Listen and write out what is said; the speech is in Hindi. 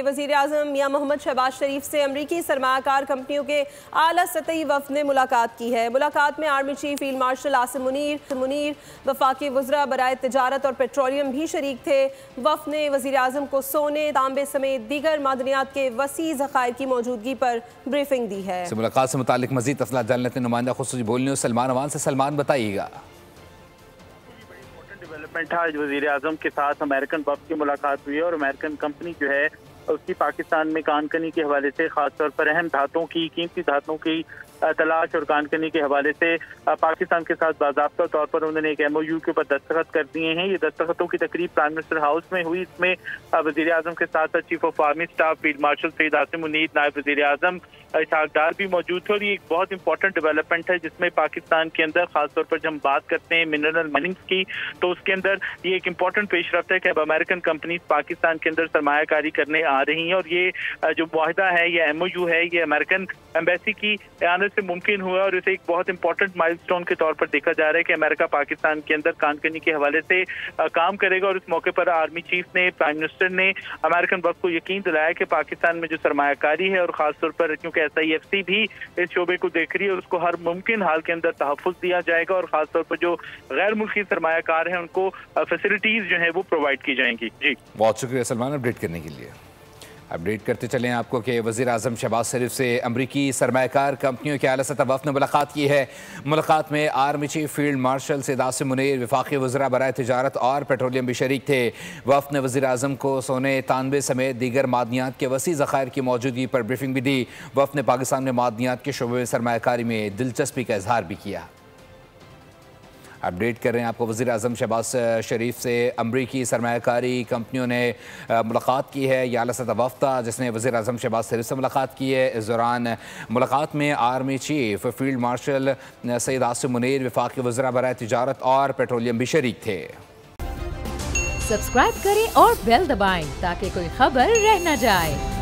वज़ीर आज़म मियां मोहम्मद शहबाज शरीफ से अमरीकी सरमायाकार कंपनियों के आला सतही वफ़द ने मुलाकात की है। मुलाकात में army chief field martial Asim Munir, वफाकी वज़रा बराए तिजारत और पेट्रोलियम भी शरीक थे। वफ़द ने वज़ीर आज़म को सोने, तांबे समेत दीगर मादनियात के वसी ज़खायर की मौजूदगी पर ब्रीफिंग दी है। मुलाकात से मुतालिक मज़ीद तफसीलात जानने के नुमाइंदा खुसूसी बोलने सलमान अवान से। सलमान, बताइएगा। डेवलपमेंट था, आज वज़ीर आज़म के साथ अमेरिकन वफ़द की मुलाकात हुई है और अमेरिकन कंपनी जो है उसकी पाकिस्तान में कानकनी के हवाले से खासतौर पर अहम धातुओं की, कीमती धातुओं की तलाश और कानकनी के हवाले से पाकिस्तान के साथ बाज़ाब्ता तौर पर उन्होंने एक MOU के ऊपर दस्तखत कर दिए हैं। ये दस्तखतों की तकरीब प्राइम मिनिस्टर हाउस में हुई। इसमें वज़ीर आज़म के साथ chief of army staff field marshal Saeed Asim Munir, नायब वज़ीर आज़म इसहाक डार भी मौजूद थे। और ये एक बहुत इंपॉर्टेंट डेवलपमेंट है जिसमें पाकिस्तान के अंदर खासतौर पर जब हम बात करते हैं मिनरल माइनिंग की, तो उसके अंदर ये एक इंपॉर्टेंट पेशरफ्त है कि अब अमेरिकन कंपनी पाकिस्तान के अंदर सरमायाकारी करने आ रही हैं। और ये जो मुआहिदा है, ये MOU है, ये अमेरिकन एम्बेसी की आने से मुमकिन हुआ और इसे एक बहुत इंपॉर्टेंट माइलस्टोन के तौर पर देखा जा रहा है कि अमेरिका पाकिस्तान के अंदर कानकनी के हवाले से काम करेगा। और इस मौके पर आर्मी चीफ ने, प्राइम मिनिस्टर ने अमेरिकन वफ़द को यकीन दिलाया कि पाकिस्तान में जो सरमायाकारी है और खासतौर पर क्योंकि SIFC भी इस शोबे को देख रही है, उसको हर मुमकिन हाल के अंदर तहफ़्फ़ुज़ दिया जाएगा और खासतौर पर जो गैर मुल्की सरमायाकार हैं उनको फैसिलिटीज जो है वो प्रोवाइड की जाएंगी। जी, बहुत शुक्रिया सलमान अपडेट करने के लिए। अपडेट करते चलें आपको कि वज़ीर आज़म शहबाज शरीफ से अमरीकी सरमायाकार कंपनियों के आला सतह वफ़द ने मुलाकात की है। मुलाकात में army chief field marshal Saeed Asim Munir, वफाकी वज़रा बराए तिजारत और पेट्रोलियम भी शरीक थे। वफ़द ने वज़ीर आज़म को सोने, तांबे समेत दीगर मादनियात के वसी ज़खायर की मौजूदगी पर ब्रीफिंग भी दी। वफ़द ने पाकिस्तान में मादनियात के शोबे में सरमायाकारी में दिलचस्पी का इजहार भी किया। अपडेट कर रहे हैं आपको, वज़ीर आज़म शहबाज शरीफ से अमरीकी सरमायाकारी कंपनियों ने मुलाकात की है। ये आला सतह वफ़द था जिसने वज़ीर आज़म शहबाज शरीफ से मुलाकात की है। इस दौरान मुलाकात में army chief field marshal Saeed Asim Munir, वफाकी वज़रा बराए तिजारत और पेट्रोलियम भी शरीक थे। सब्सक्राइब करें और बेल दबाएं ताकि कोई खबर रह न जाए।